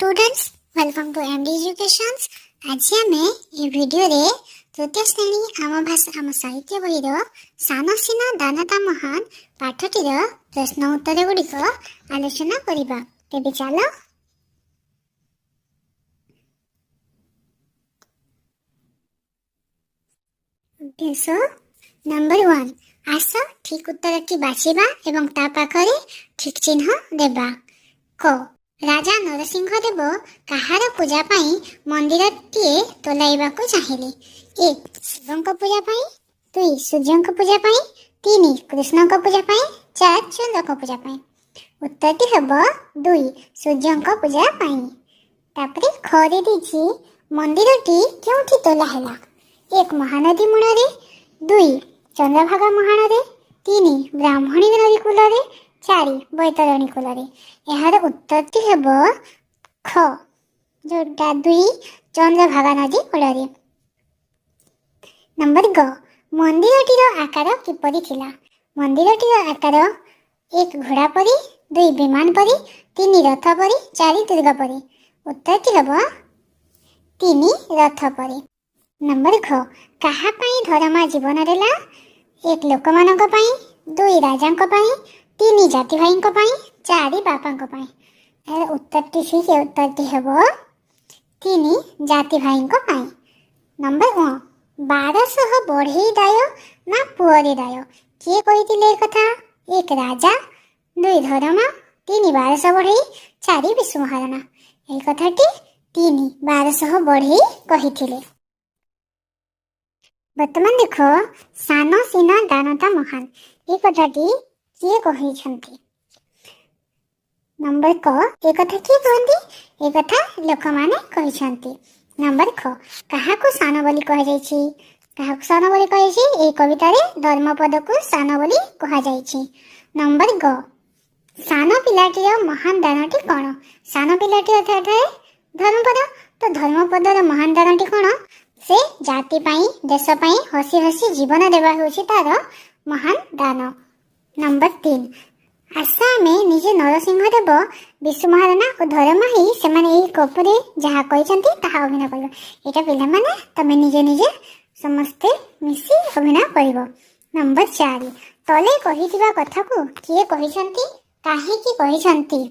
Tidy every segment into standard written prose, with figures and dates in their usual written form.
Students welcome to MD educations. आज आम ये वीडियो रे तृतीय श्रेणी आम भाषा आम साहित्य बही सान सीना दानता महान पाठटीर प्रश्न उत्तर गुड़िक आलोचना करबा। तेबे चलो अभ्यास नंबर 1 आस ठीक उत्तर की बाछिबा एवं ता पाखरे ठीक चिन्ह देबा। क राजा नरसिंह देव कहार पूजा पाई मंदिर टीए तोलाइबाकू चाहिए। 1 शिवंक पूजा पाई, 2 सूर्यंक पूजा पाई, 3 कृष्णंक पूजा पाई, 4 चंद्रक पूजा पाई। उत्तरटी हेबो 2 सूर्यंक पूजा पाई। तापरे खरे दिछि मंदिरटी केउठी तोला हैला। 1 महानदी मूଳରେ, 2 चंद्रभागा महाणरे, 3 ब्राह्मणी नदी कूलरे, 4 बैतरणी कूलरे। यार उत्तरटी हेबो ख जोटा 2 चंद्रभागा नदी कूलरे। नंबर ग मंदिरटीर आकार किपरि थिला। मंदिरटीर आकार 1 घोड़ा परी, 2 विमान परी, 3 रथ परी, 4 दुर्गा परी। उत्तरटी हेबो 3 रथ परी। नंबर ख कहा पाई धर्मा जीवन देला। 1 लोकमानक पाई, 2 राजांक पाई, 3 जाति भाईंक पाई, 4 बापांक पाई। यार उत्तरटी ठीक है। उत्तरटी हेबो 3 जाति भाईंक पाई। नंबर 1 1200 बढ़ई दाय ना पुअरे दाय किए कहिथिले कथा। 1 राजा, 2 धर्मा, 3 1200 बढ़ई, 4 विष्णु महाराणा। एई कथाटी 3 1200 बढ़ई कहिथिले। वर्तमान देख सान सीना दानता महान ये कथाटी किए कहिछंती। नंबर क ए कथा किए कहंती। ए कथा लोक माने कहिछंती। नंबर ख काहाकू सान बोली कह जायछि। काहाकू सान बोली कहिछि ए कविता रे धर्मपद को सान बोली कहा जायछि। नंबर ग सान पिलाटीर महान दानटी कोन। सान पिलाटी अर्थात है धर्मपद। तो धर्मपदर महान दानटी कोन। से जाति पाई देश पाई हसी हसी जीवन देवा होछि तार महान दान। नंबर 3 आशा में निजे नरसिंह देव विष्णु महाराणा और धर्मा ही सेमाने एही कपरे जहा कहिसंती ताहा अभिनय करबो। एटा पिला माने तमे निजे निजे समस्ते मिसी अभिनय करबो। नंबर 4 तले कहिथिबा कथा को किए कहिसंती काहे की कहिसंती।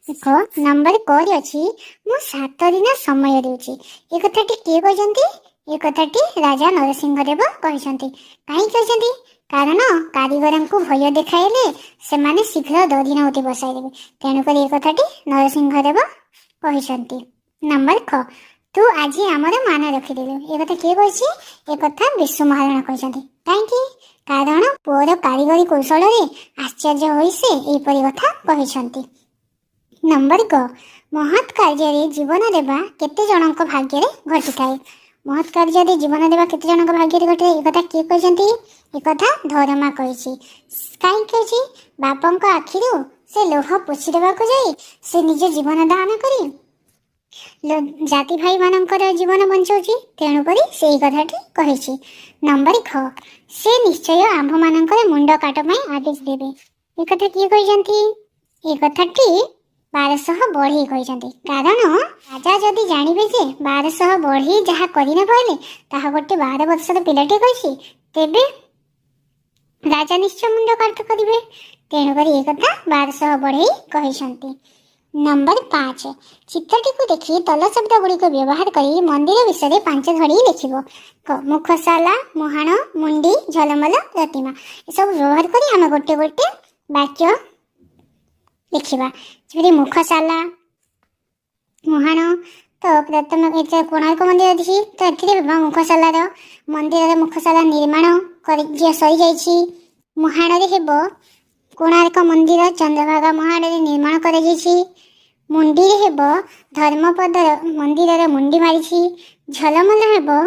देखो नंबर क अछि मु 7 दिन समय देउछि। ए कथाटी किए कहिसंती। ए कथाटी राजा नरसिंह देव कहिसंती। काहे कहिसंती कारण कारीगरन को भय देखाइले सेमाने शीघ्र दधिनौती बसाई देबे। तेणु कर ए कथाटी नरसिंह देव कहिसंती। नंबर ख तू आजी हमर मान रखि देलु। ए कथा किए कहिछि। ए कथा विष्णु महाराणा कहिसंती। काहे कारण पुअर कारीगरी कौशल रे आश्चर्य होई से ए परि कथा कहिसंती। नंबर ग महत् कार्य रे जीवन देवा केते जनक भाग्य रे घटी थाए। महत् कार्य रे जीवन देवा केते जनक भाग्य रे घटी। ए कथा किए कहिसंती। ए कथा धर्मा कहिछि। काहे कहिछि बापंक आखिरु से लोह पोछि देबा को जाई से निजे जीवन दान करी जाति भाई मानकर जीवन बंचौछि। तेणु करी से कथाटी कहिछि। नंबर ख से निश्चय आंभ मानकर मुंड काट पई आदेश देबे। ए कथा किए कहिसंती। ए कथाटी 1200 बढ़ई कहिसंती। कारण राजा जदि जानिबे जे 1200 बढ़ई जहा करि न पाइले ताहा गोटे 12 वर्षर पिलाटी कहिछि तेबे राजा निश्चय मुंड काट करिवे। तेणु करी ए कथा 1200 बढ़ई कहिसंती। नंबर 5 चित्रटी को देखि तल शब्द गुड़ी को व्यवहार करी मंदिर विषय 5 धड़ी लिखिबो। मुखशाला, मुहाण, मुंडी, झलमल, प्रतिमा ए सब व्यवहार करी हम गोटे गोटे वाक्य लिखिबा। जेपरि मुखशाला मुहाण तो प्रथम कोणार्क मंदिर अछि तो एथिरे मुखशालार मंदिर मुखशाला निर्माण कर सरी जाइछि। मुहाण रे हेबो कोणार्क मंदिर चंद्रभागा महाण रे निर्माण कर जाइछि। मुंडी रे हेबो धर्मपदर मंदिर रे मुंडी मारिछि। झलमल हेबो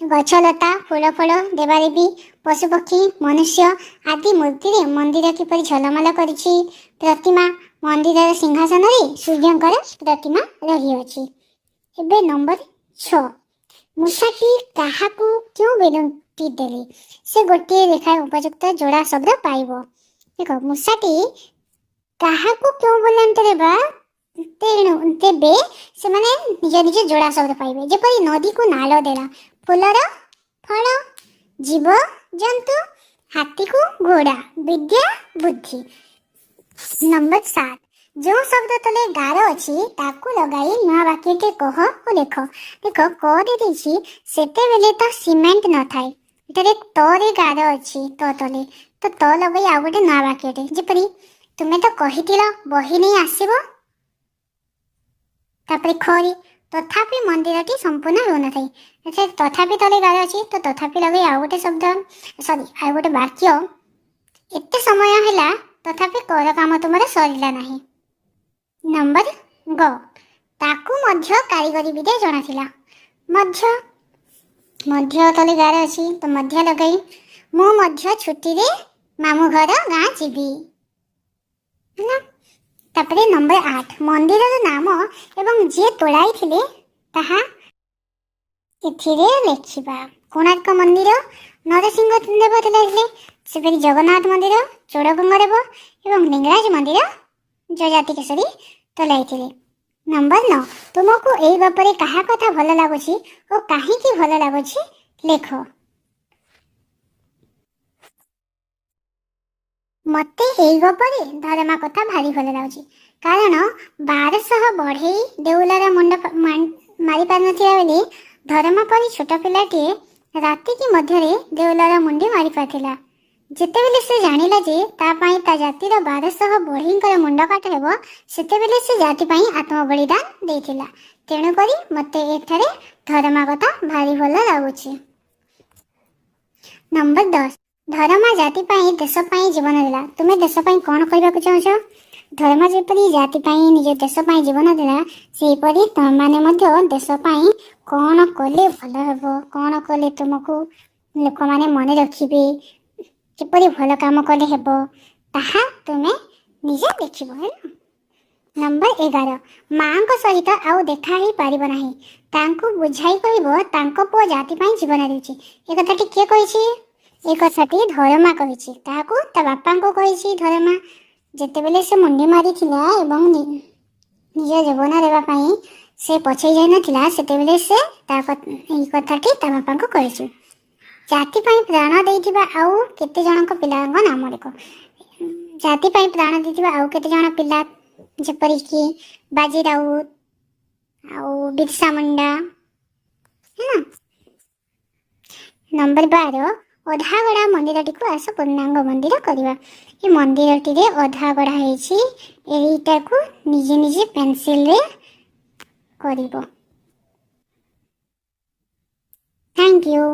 गछलता फूल फल देवादेवी पशुपक्षी मनुष्य आदि मूर्ति रे मंदिर किपरि झलमल करिछि। प्रतिमा मंदिर सिंहासन रे सूर्यंकर प्रतिमा रही अछि। एबे नंबर 6 मूषाटी काहाकू क्यों विनती देले से गोटे रेखा उपयुक्त जोड़ा शब्द पाइबो। देखो मूषाटी काहाकू क्यों बोलंत देबा ତେଣୁ ତେବେ ସେମାନେ ନିଜ ନିଜ ଯୋଡ଼ା ଶବ୍ଦ ପାଇବେ। ଯେପରି ନଦୀକୁ ନାଳ ଦେଲା, ଫୁଲର ଫଳ, ଜୀବ ଜନ୍ତୁ, ହାତୀକୁ ଘୋଡ଼ା, ବିଦ୍ୟା ବୁଦ୍ଧି। ନମ୍ବର 7, ଯେଉଁ ଶବ୍ଦ ତଳେ ଗାର ଅଛି ତାକୁ ଲଗାଇ ନୂଆ ବାକ୍ୟଟେ କହ ଓ ଲେଖ। ଦେଖ କରେ ଦେଇଛି ସେତେବେଳେ ତ ସିମେଣ୍ଟ ନଥାଏ, ଏଠାରେ ତରେ ଗାର ଅଛି ତ ତଳେ, ତ ତ ଲଗାଇ ଆଉ ଗୋଟେ ନୂଆ ବାକ୍ୟଟେ, ଯେପରି ତୁମେ ତ କହିଥିଲ ବହି ନେଇ ଆସିବ। ତାପରେ ଖରେ ତଥାପି ମନ୍ଦିରଟି ସମ୍ପୂର୍ଣ୍ଣ ହେଉନଥାଏ, ଏଠାରେ ତଥାପି ତଳେ ଗାର ଅଛି ତ ତଥାପି ଲଗାଇ ଆଉ ଗୋଟେ ଶବ୍ଦ ଆଉ ଗୋଟେ ବାକ୍ୟ, ଏତେ ସମୟ ହେଲା ତଥାପି କର କାମ ତୁମର ସରିଲା ନାହିଁ। ନମ୍ବର ଗ, ତାକୁ ମଧ୍ୟ କାରିଗରୀ ବିଦ୍ୟା ଜଣାଥିଲା। ମଧ୍ୟ ତଳେ ଗାର ଅଛି ତ ମଧ୍ୟ ଲଗାଇ ମୁଁ ମଧ୍ୟ ଛୁଟିରେ ମାମୁଁ ଘର ଗାଁ ଯିବି ହେଲା। ତାପରେ ନମ୍ବର 8, ମନ୍ଦିରର ନାମ ଏବଂ ଯିଏ ତୋଳାଇଥିଲେ ତାହା ଏଥିରେ ଲେଖିବା। କୋଣାର୍କ ମନ୍ଦିର ନରସିଂହ ଦେବ ତୋଳାଇଥିଲେ, ସେପରି ଜଗନ୍ନାଥ ମନ୍ଦିର ଚୋଡ଼ଗଙ୍ଗ ଦେବ ଏବଂ ଲିଙ୍ଗରାଜ ମନ୍ଦିର ଯଯାତି କେଶରୀ ତୋଳାଇଥିଲେ। ନମ୍ବର 9, ତୁମକୁ ଏଇ ଗପରେ କାହା କଥା ଭଲ ଲାଗୁଛି ଓ କାହିଁକି ଭଲ ଲାଗୁଛି ଲେଖ। ମତେ ଏଇ ଗପରେ ଧରମା କଥା ଭାରି ଭଲ ଲାଗୁଛି, କାରଣ 1200 ବଢ଼େଇ ଦେଉଳର ମୁଣ୍ଡ ମାରି ପାରିନଥିଲା ବୋଲି ଧରମା ପରି ଛୋଟ ପିଲାଟିଏ ରାତିକି ମଧ୍ୟରେ ଦେଉଳର ମୁଣ୍ଡି ମାରି ପାରିଥିଲା। ଯେତେବେଳେ ସେ ଜାଣିଲା ଯେ ତା ପାଇଁ ତା ଜାତିର 1200 ବଢ଼େଇଙ୍କର ମୁଣ୍ଡ କାଟ ହେବ, ସେତେବେଳେ ସେ ଜାତି ପାଇଁ ଆତ୍ମବଳିଦାନ ଦେଇଥିଲା। ତେଣୁକରି ମତେ ଏଠାରେ ଧରମା କଥା ଭାରି ଭଲ ଲାଗୁଛି। ନମ୍ବର 10, ଧରମା ଜାତି ପାଇଁ ଦେଶ ପାଇଁ ଜୀବନ ଦେଲା। ତୁମେ ଦେଶ ପାଇଁ କ'ଣ କହିବାକୁ ଚାହୁଁଛ? ଧରମା ଯେପରି ଜାତି ପାଇଁ ନିଜ ଦେଶ ପାଇଁ ଜୀବନ ଦେଲା, ସେହିପରି ତମମାନେ ମଧ୍ୟ ଦେଶ ପାଇଁ କ'ଣ କଲେ ଭଲ ହେବ, କ'ଣ କଲେ ତୁମକୁ ଲୋକମାନେ ମନେ ରଖିବେ, କିପରି ଭଲ କାମ କଲେ ହେବ, ତାହା ତୁମେ ନିଜେ ଦେଖିବ ହେଲା। ନମ୍ବର 11, ମାଙ୍କ ସହିତ ଆଉ ଦେଖା ହେଇପାରିବ ନାହିଁ, ତାଙ୍କୁ ବୁଝାଇ କହିବ ତାଙ୍କ ପୁଅ ଜାତି ପାଇଁ ଜୀବନ ଦେଇଛି। ଏ କଥାଟି କିଏ କହିଛି? ଏ କଥାଟି ଧରମା କହିଛି। ତାହାକୁ ତା ବାପାଙ୍କୁ କହିଛି ଧରମା। ଯେତେବେଳେ ସେ ମୁଣ୍ଡି ମାରିଥିଲା ଏବଂ ନିଜ ଜୀବନ ଦେବା ପାଇଁ ସେ ପଛେଇ ଯାଇନଥିଲା, ସେତେବେଳେ ସେ ଏଇ କଥାଟି ତା ବାପାଙ୍କୁ କହିଛି। ଜାତି ପାଇଁ ପ୍ରାଣ ଦେଇଥିବା ଆଉ କେତେ ଜଣଙ୍କ ପିଲାଙ୍କ ନାମ ଲେଖ। ଜାତି ପାଇଁ ପ୍ରାଣ ଦେଇଥିବା ଆଉ କେତେ ଜଣ ପିଲା, ଯେପରିକି ବାଜି ରାଉତ ଆଉ ବିର୍ସା ମୁଣ୍ଡା ହେଲା। ନମ୍ବର 12, ଅଧାଗଢ଼ା ମନ୍ଦିରଟିକୁ ଆସ ପୂର୍ଣ୍ଣାଙ୍ଗ ମନ୍ଦିର କରିବା। ଏ ମନ୍ଦିରଟିରେ ଅଧା ଗଢ଼ା ହେଇଛି, ଏଇଟାକୁ ନିଜେ ନିଜେ ପେନସିଲରେ କରିବ। Thank you.